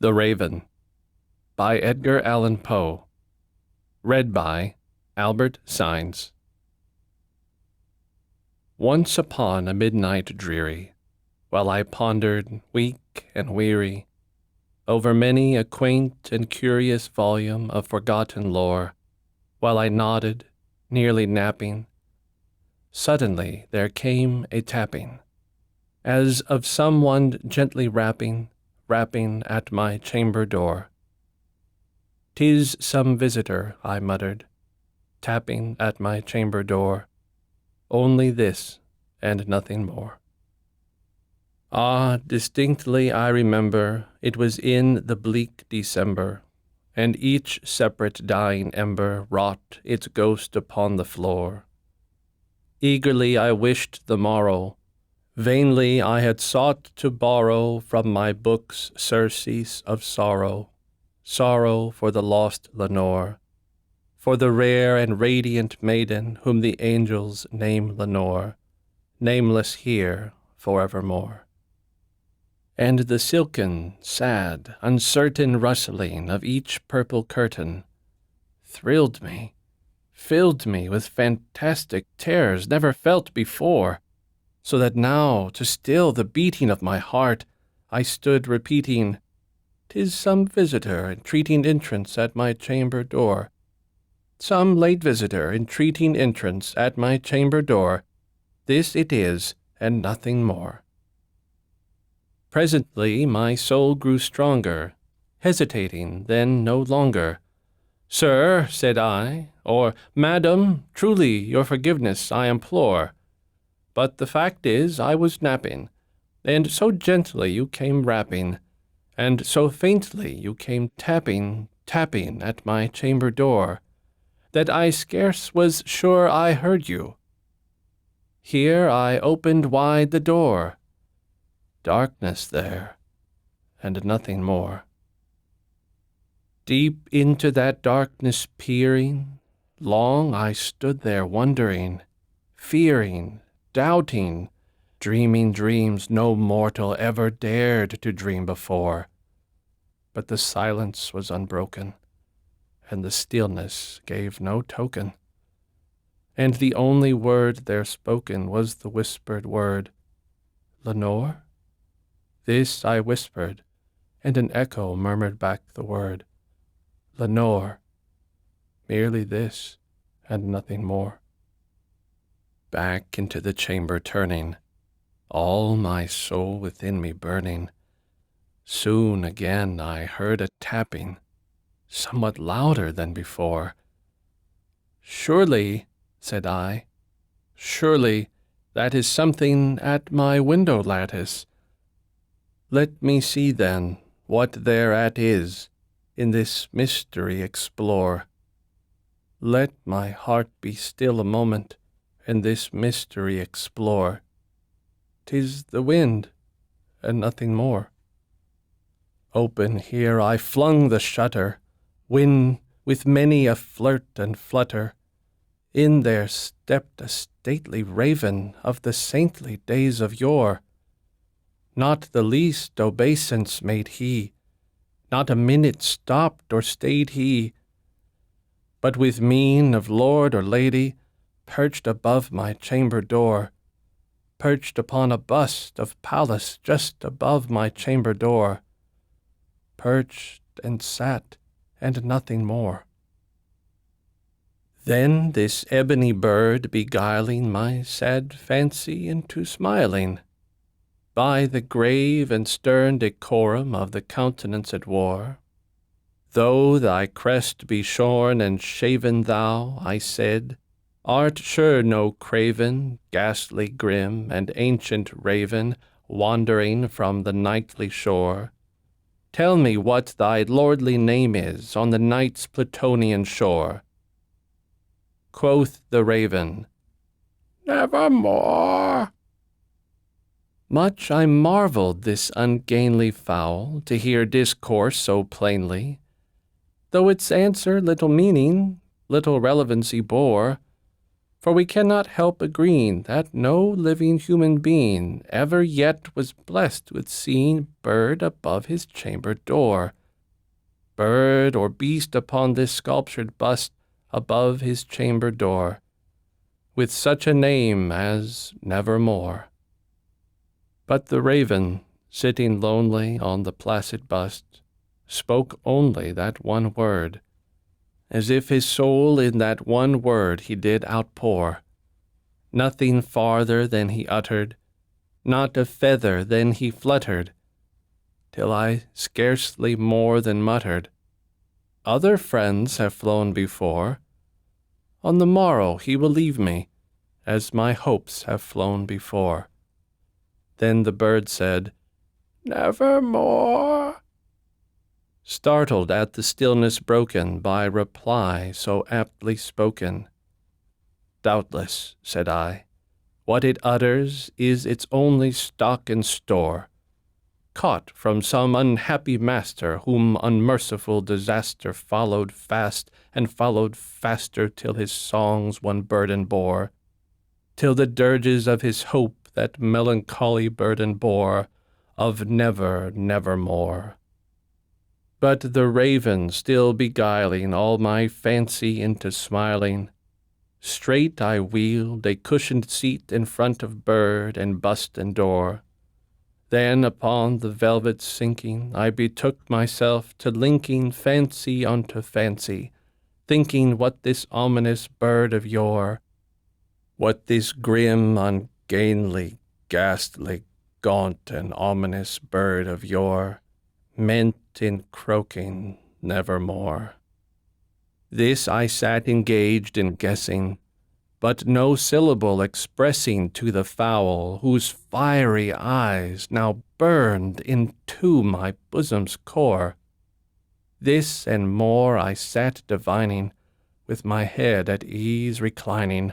The Raven by Edgar Allan Poe. Read by Albert Saenz. Once upon a midnight dreary, while I pondered, weak and weary, over many a quaint and curious volume of forgotten lore, while I nodded, nearly napping, suddenly there came a tapping, as of someone gently rapping at my chamber door. "'Tis some visitor," I muttered, tapping at my chamber door. Only this, and nothing more. Ah, distinctly I remember it was in the bleak December, and each separate dying ember wrought its ghost upon the floor. Eagerly I wished the morrow. Vainly I had sought to borrow from my books surcease of sorrow, sorrow for the lost Lenore, for the rare and radiant maiden whom the angels name Lenore, nameless here forevermore. And the silken, sad, uncertain rustling of each purple curtain thrilled me, filled me with fantastic terrors never felt before, so that now, to still the beating of my heart, I stood repeating, "'Tis some visitor entreating entrance at my chamber door. Some late visitor entreating entrance at my chamber door. This it is, and nothing more." Presently my soul grew stronger, hesitating then no longer. "Sir," said I, or "Madam, truly your forgiveness I implore. But the fact is I was napping, and so gently you came rapping, and so faintly you came tapping at my chamber door, that I scarce was sure I heard you. Here I opened wide the door. Darkness there, and nothing more. Deep into that darkness peering, long I stood there wondering, fearing, doubting, dreaming dreams no mortal ever dared to dream before. But the silence was unbroken, and the stillness gave no token. And the only word there spoken was the whispered word, "Lenore?" This I whispered, and an echo murmured back the word, "Lenore." Merely this, and nothing more. Back into the chamber turning, all my soul within me burning, soon again I heard a tapping, somewhat louder than before. "Surely," said I, "surely that is something at my window lattice. Let me see then what thereat is, in this mystery explore. Let my heart be still a moment, and this mystery explore. 'Tis the wind, and nothing more." Open here I flung the shutter, when, with many a flirt and flutter, in there stepped a stately raven of the saintly days of yore. Not the least obeisance made he, not a minute stopped or stayed he, but with mien of lord or lady, perched above my chamber door, perched upon a bust of Pallas just above my chamber door, perched and sat, and nothing more. Then this ebony bird beguiling my sad fancy into smiling, by the grave and stern decorum of the countenance it wore, "Though thy crest be shorn and shaven thou," I said, "art sure no craven, ghastly grim, and ancient raven, wandering from the nightly shore. Tell me what thy lordly name is on the night's Plutonian shore." Quoth the raven, "Nevermore." Much I marveled this ungainly fowl to hear discourse so plainly, though its answer little meaning, little relevancy bore. For we cannot help agreeing that no living human being ever yet was blessed with seeing bird above his chamber door, bird or beast upon this sculptured bust above his chamber door, with such a name as Nevermore. But the raven, sitting lonely on the placid bust, spoke only that one word, as if his soul in that one word he did outpour, nothing farther than he uttered, not a feather than he fluttered, till I scarcely more than muttered, "Other friends have flown before. On the morrow he will leave me, as my hopes have flown before." Then the bird said, "Nevermore," startled at the stillness broken by reply so aptly spoken. "Doubtless," said I, "what it utters is its only stock and store, caught from some unhappy master whom unmerciful disaster followed fast and followed faster till his songs one burden bore, till the dirges of his hope that melancholy burden bore, of never, nevermore." But the raven still beguiling all my fancy into smiling, straight I wheeled a cushioned seat in front of bird and bust and door. Then upon the velvet sinking, I betook myself to linking fancy unto fancy, thinking what this ominous bird of yore, what this grim, ungainly, ghastly, gaunt, and ominous bird of yore meant in croaking nevermore. This I sat engaged in guessing, but no syllable expressing to the fowl whose fiery eyes now burned into my bosom's core. This and more I sat divining, with my head at ease reclining,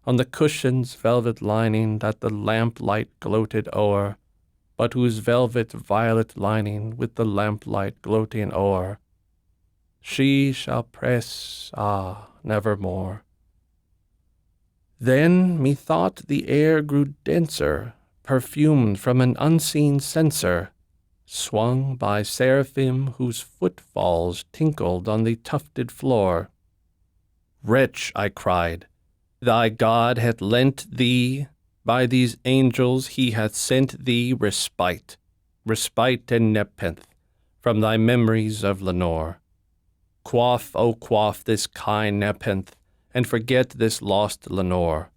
on the cushion's velvet lining that the lamplight gloated o'er, but whose velvet violet lining with the lamplight gloating o'er, she shall press, nevermore. Then methought the air grew denser, perfumed from an unseen censer, swung by seraphim whose footfalls tinkled on the tufted floor. "Wretch," I cried, "thy God hath lent thee, by these angels he hath sent thee respite and nepenthe, from thy memories of Lenore. Quaff, O quaff this kind nepenthe, and forget this lost Lenore."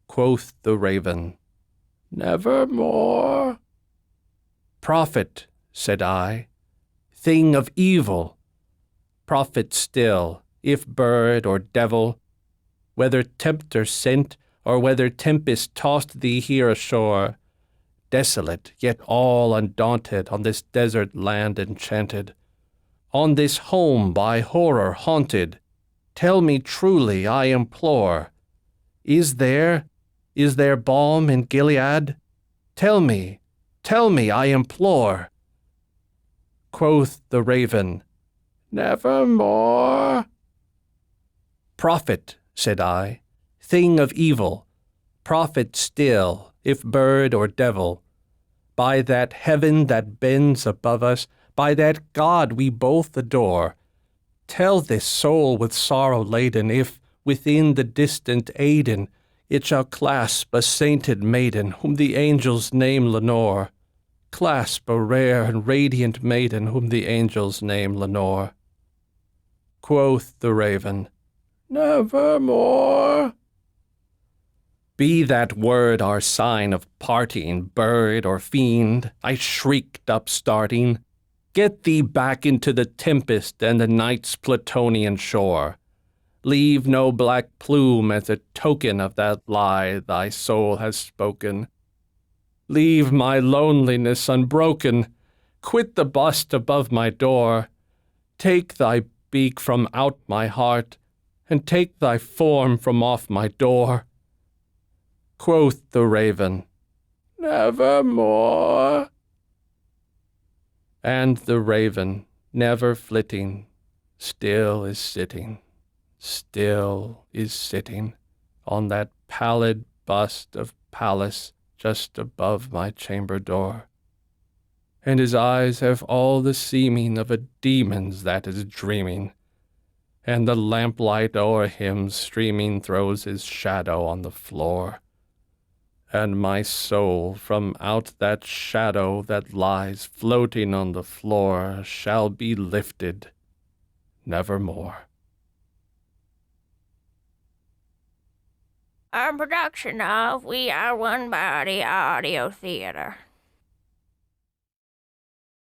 Quoth the raven, "Nevermore." "Prophet," said I, "thing of evil, prophet still, if bird or devil, whether tempter sent, or whether tempest tossed thee here ashore, desolate, yet all undaunted, on this desert land enchanted, on this home by horror haunted, tell me truly, I implore, is there balm in Gilead? Tell me, I implore." Quoth the raven, "Nevermore." "Prophet," said I, "thing of evil, prophet still, if bird or devil, by that heaven that bends above us, by that God we both adore, tell this soul with sorrow laden if, within the distant Aidenn, it shall clasp a sainted maiden whom the angels name Lenore, clasp a rare and radiant maiden whom the angels name Lenore." Quoth the raven, "Nevermore." "Be that word our sign of parting, bird or fiend," I shrieked upstarting, "get thee back into the tempest and the night's Plutonian shore. Leave no black plume as a token of that lie thy soul has spoken. Leave my loneliness unbroken. Quit the bust above my door. Take thy beak from out my heart, and take thy form from off my door." Quoth the raven, "Nevermore." And the raven, never flitting, still is sitting, still is sitting, on that pallid bust of Pallas just above my chamber door. And his eyes have all the seeming of a demon's that is dreaming, and the lamplight o'er him streaming throws his shadow on the floor. And my soul from out that shadow that lies floating on the floor shall be lifted nevermore. A production of We Are One Body Audio Theater.